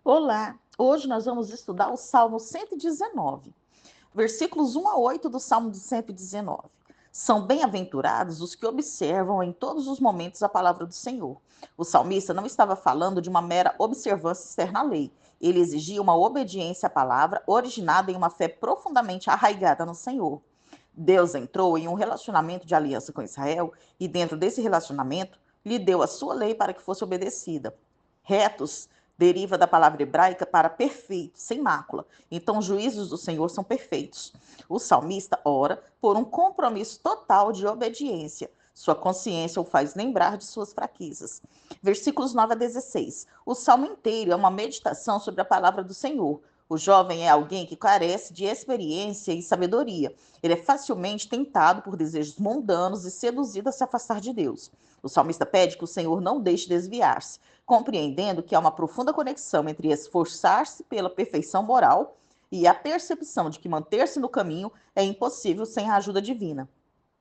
Olá, hoje nós vamos estudar o Salmo 119, versículos 1 a 8 do Salmo de 119. São bem-aventurados os que observam em todos os momentos a palavra do Senhor. O salmista não estava falando de uma mera observância externa à lei. Ele exigia uma obediência à palavra originada em uma fé profundamente arraigada no Senhor. Deus entrou em um relacionamento de aliança com Israel e, dentro desse relacionamento, lhe deu a sua lei para que fosse obedecida. Retos deriva da palavra hebraica para perfeito, sem mácula. Então, os juízos do Senhor são perfeitos. O salmista ora por um compromisso total de obediência. Sua consciência o faz lembrar de suas fraquezas. Versículos 9 a 16. O salmo inteiro é uma meditação sobre a palavra do Senhor. O jovem é alguém que carece de experiência e sabedoria. Ele é facilmente tentado por desejos mundanos e seduzido a se afastar de Deus. O salmista pede que o Senhor não deixe desviar-se, compreendendo que há uma profunda conexão entre esforçar-se pela perfeição moral e a percepção de que manter-se no caminho é impossível sem a ajuda divina.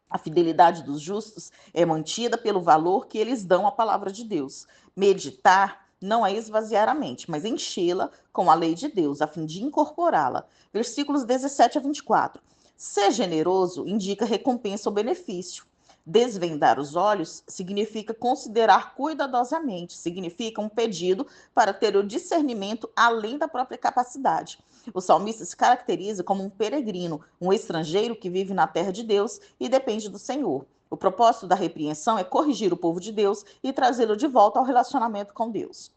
A fidelidade dos justos é mantida pelo valor que eles dão à palavra de Deus. Meditar não é esvaziar a mente, mas enchê-la com a lei de Deus, a fim de incorporá-la. Versículos 17 a 24. Ser generoso indica recompensa ou benefício. Desvendar os olhos significa considerar cuidadosamente, significa um pedido para ter o discernimento além da própria capacidade. O salmista se caracteriza como um peregrino, um estrangeiro que vive na terra de Deus e depende do Senhor. O propósito da repreensão é corrigir o povo de Deus e trazê-lo de volta ao relacionamento com Deus.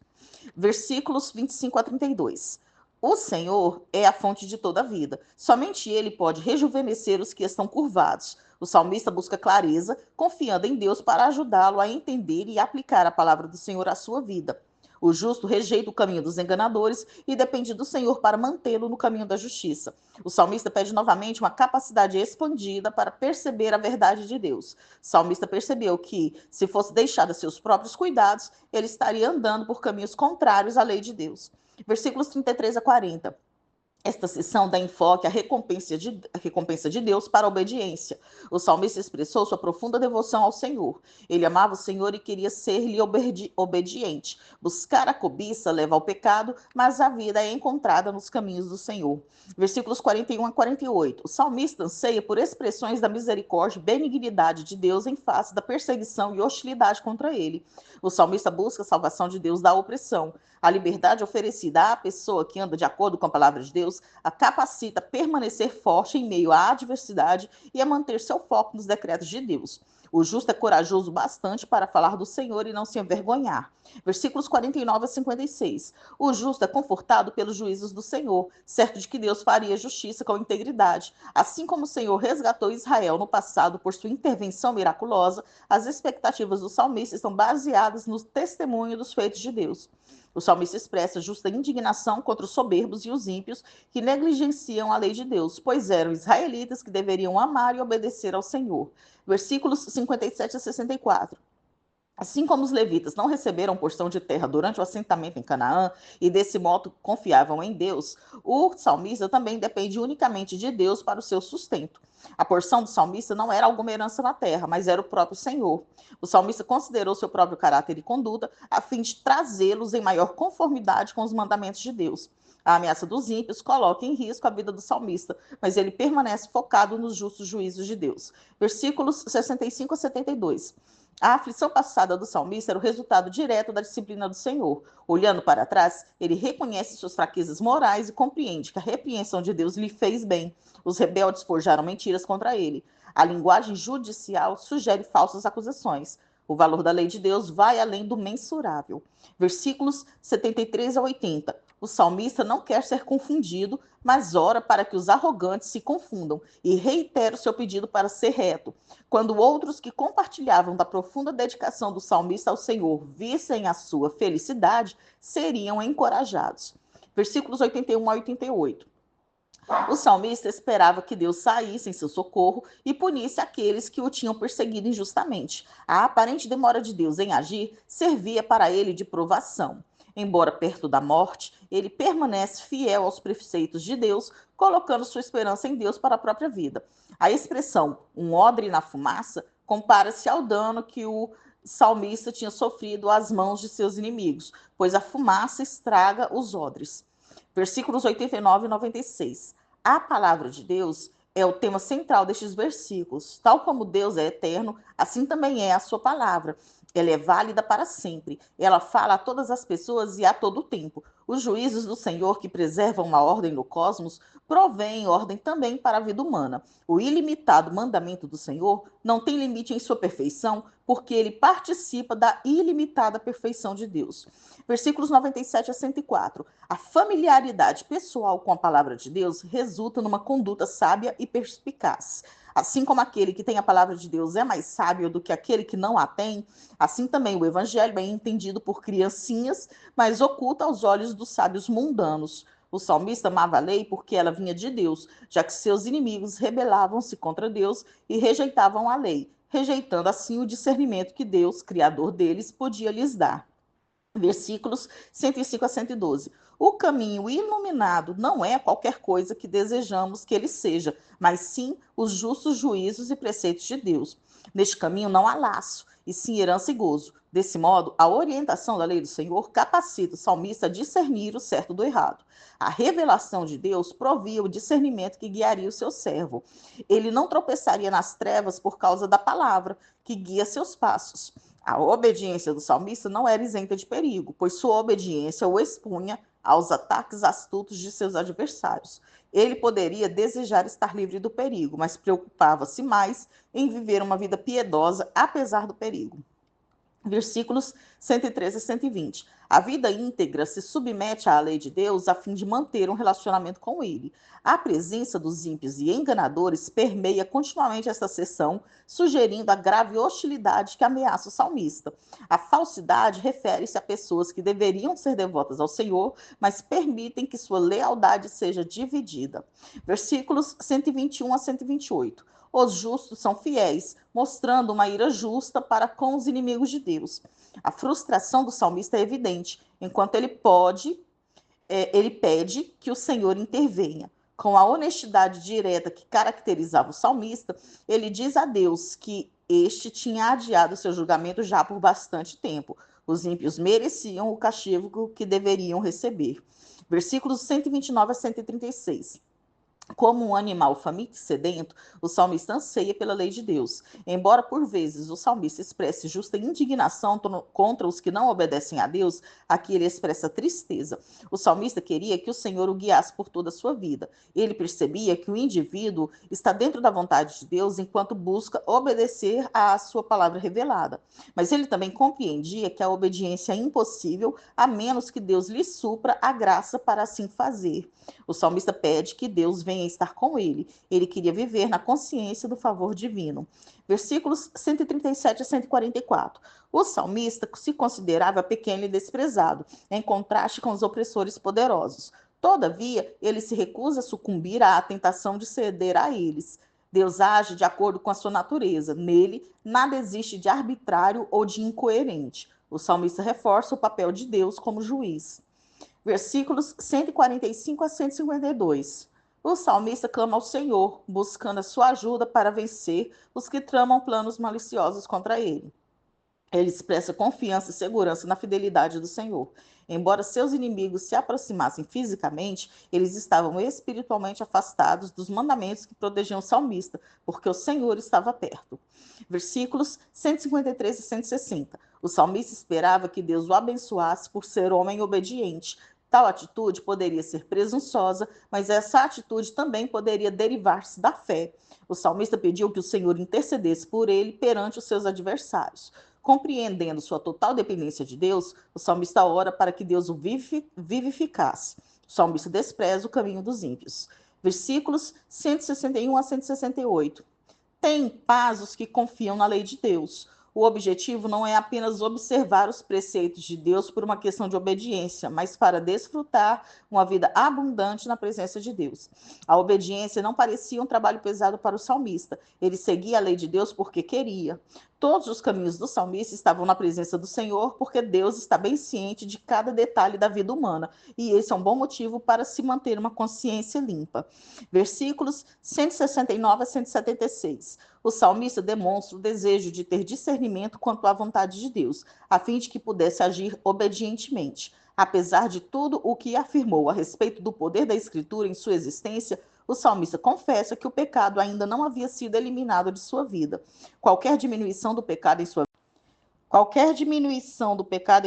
Versículos 25 a 32. O Senhor é a fonte de toda a vida. Somente Ele pode rejuvenescer os que estão curvados. O salmista busca clareza, confiando em Deus para ajudá-lo a entender e aplicar a palavra do Senhor à sua vida. O justo rejeita o caminho dos enganadores e depende do Senhor para mantê-lo no caminho da justiça. O salmista pede novamente uma capacidade expandida para perceber a verdade de Deus. O salmista percebeu que, se fosse deixado a seus próprios cuidados, ele estaria andando por caminhos contrários à lei de Deus. Versículos 33 a 40. Esta sessão dá enfoque à recompensa de Deus para a obediência. O salmista expressou sua profunda devoção ao Senhor. Ele amava o Senhor e queria ser-lhe obediente. Buscar a cobiça leva ao pecado, mas a vida é encontrada nos caminhos do Senhor. Versículos 41 a 48. O salmista anseia por expressões da misericórdia e benignidade de Deus em face da perseguição e hostilidade contra ele. O salmista busca a salvação de Deus da opressão. A liberdade oferecida à pessoa que anda de acordo com a palavra de Deus a capacita a permanecer forte em meio à adversidade e a manter seu foco nos decretos de Deus. O justo é corajoso bastante para falar do Senhor e não se envergonhar. Versículos 49 a 56. O justo é confortado pelos juízos do Senhor, certo de que Deus faria justiça com integridade. Assim como o Senhor resgatou Israel no passado por sua intervenção miraculosa, as expectativas do salmista estão baseadas no testemunho dos feitos de Deus. O salmista expressa justa indignação contra os soberbos e os ímpios que negligenciam a lei de Deus, pois eram israelitas que deveriam amar e obedecer ao Senhor. Versículos 57 a 64. Assim como os levitas não receberam porção de terra durante o assentamento em Canaã e desse modo confiavam em Deus, o salmista também depende unicamente de Deus para o seu sustento. A porção do salmista não era alguma herança na terra, mas era o próprio Senhor. O salmista considerou seu próprio caráter e conduta a fim de trazê-los em maior conformidade com os mandamentos de Deus. A ameaça dos ímpios coloca em risco a vida do salmista, mas ele permanece focado nos justos juízos de Deus. Versículos 65 a 72. A aflição passada do salmista era o resultado direto da disciplina do Senhor. Olhando para trás, ele reconhece suas fraquezas morais e compreende que a repreensão de Deus lhe fez bem. Os rebeldes forjaram mentiras contra ele. A linguagem judicial sugere falsas acusações. O valor da lei de Deus vai além do mensurável. Versículos 73 a 80. O salmista não quer ser confundido, mas ora para que os arrogantes se confundam e reitera o seu pedido para ser reto. Quando outros que compartilhavam da profunda dedicação do salmista ao Senhor vissem a sua felicidade, seriam encorajados. Versículos 81 a 88. O salmista esperava que Deus saísse em seu socorro e punisse aqueles que o tinham perseguido injustamente. A aparente demora de Deus em agir servia para ele de provação. Embora perto da morte, ele permanece fiel aos preceitos de Deus, colocando sua esperança em Deus para a própria vida. A expressão um odre na fumaça compara-se ao dano que o salmista tinha sofrido às mãos de seus inimigos, pois a fumaça estraga os odres. Versículos 89 e 96. A palavra de Deus é o tema central destes versículos. Tal como Deus é eterno, assim também é a sua palavra. Ela é válida para sempre. Ela fala a todas as pessoas e a todo tempo. Os juízos do Senhor que preservam a ordem no cosmos provêm ordem também para a vida humana. O ilimitado mandamento do Senhor não tem limite em sua perfeição, porque ele participa da ilimitada perfeição de Deus. Versículos 97 a 104. A familiaridade pessoal com a palavra de Deus resulta numa conduta sábia e perspicaz. Assim como aquele que tem a palavra de Deus é mais sábio do que aquele que não a tem, assim também o evangelho é entendido por criancinhas, mas oculta aos olhos dos sábios mundanos. O salmista amava a lei porque ela vinha de Deus, já que seus inimigos rebelavam-se contra Deus e rejeitavam a lei, rejeitando assim o discernimento que Deus, criador deles, podia lhes dar. Versículos 105 a 112. O caminho iluminado não é qualquer coisa que desejamos que ele seja, mas sim os justos juízos e preceitos de Deus. Neste caminho não há laço, e sim herança e gozo. Desse modo, a orientação da lei do Senhor capacita o salmista a discernir o certo do errado. A revelação de Deus provia o discernimento que guiaria o seu servo. Ele não tropeçaria nas trevas por causa da palavra, que guia seus passos. A obediência do salmista não era isenta de perigo, pois sua obediência o expunha aos ataques astutos de seus adversários. Ele poderia desejar estar livre do perigo, mas preocupava-se mais em viver uma vida piedosa apesar do perigo. Versículos 113 a 120. A vida íntegra se submete à lei de Deus a fim de manter um relacionamento com ele. A presença dos ímpios e enganadores permeia continuamente esta seção, sugerindo a grave hostilidade que ameaça o salmista. A falsidade refere-se a pessoas que deveriam ser devotas ao Senhor, mas permitem que sua lealdade seja dividida. Versículos 121 a 128. Os justos são fiéis, mostrando uma ira justa para com os inimigos de Deus. A frustração do salmista é evidente, enquanto ele pede que o Senhor intervenha. Com a honestidade direta que caracterizava o salmista, ele diz a Deus que este tinha adiado seu julgamento já por bastante tempo. Os ímpios mereciam o castigo que deveriam receber. Versículos 129 a 136. Como um animal faminto e sedento, o salmista anseia pela lei de Deus. Embora por vezes o salmista expresse justa indignação contra os que não obedecem a Deus, aqui ele expressa tristeza. O salmista queria que o Senhor o guiasse por toda a sua vida. Ele percebia que o indivíduo está dentro da vontade de Deus enquanto busca obedecer à sua palavra revelada. Mas ele também compreendia que a obediência é impossível a menos que Deus lhe supra a graça para assim fazer. O salmista pede que Deus venha estar com ele. Ele queria viver na consciência do favor divino. Versículos 137 a 144. O salmista se considerava pequeno e desprezado, em contraste com os opressores poderosos. Todavia, ele se recusa a sucumbir à tentação de ceder a eles. Deus age de acordo com a sua natureza. Nele, nada existe de arbitrário ou de incoerente. O salmista reforça o papel de Deus como juiz. Versículos 145 a 152. O salmista clama ao Senhor, buscando a sua ajuda para vencer os que tramam planos maliciosos contra ele. Ele expressa confiança e segurança na fidelidade do Senhor. Embora seus inimigos se aproximassem fisicamente, eles estavam espiritualmente afastados dos mandamentos que protegiam o salmista, porque o Senhor estava perto. Versículos 153 e 160. O salmista esperava que Deus o abençoasse por ser homem obediente. Tal atitude poderia ser presunçosa, mas essa atitude também poderia derivar-se da fé. O salmista pediu que o Senhor intercedesse por ele perante os seus adversários. Compreendendo sua total dependência de Deus, o salmista ora para que Deus o vivificasse. O salmista despreza o caminho dos ímpios. Versículos 161 a 168. Tem paz os que confiam na lei de Deus. O objetivo não é apenas observar os preceitos de Deus por uma questão de obediência, mas para desfrutar uma vida abundante na presença de Deus. A obediência não parecia um trabalho pesado para o salmista. Ele seguia a lei de Deus porque queria. Todos os caminhos do salmista estavam na presença do Senhor, porque Deus está bem ciente de cada detalhe da vida humana, e esse é um bom motivo para se manter uma consciência limpa. Versículos 169 a 176. O salmista demonstra o desejo de ter discernimento quanto à vontade de Deus, a fim de que pudesse agir obedientemente. Apesar de tudo o que afirmou a respeito do poder da Escritura em sua existência, o salmista confessa que o pecado ainda não havia sido eliminado de sua vida. Qualquer diminuição do pecado em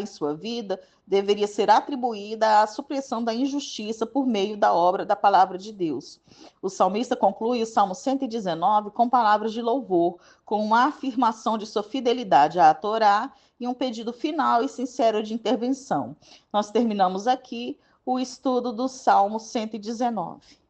sua vida deveria ser atribuída à supressão da injustiça por meio da obra da palavra de Deus. O salmista conclui o Salmo 119 com palavras de louvor, com uma afirmação de sua fidelidade à Torá e um pedido final e sincero de intervenção. Nós terminamos aqui o estudo do Salmo 119.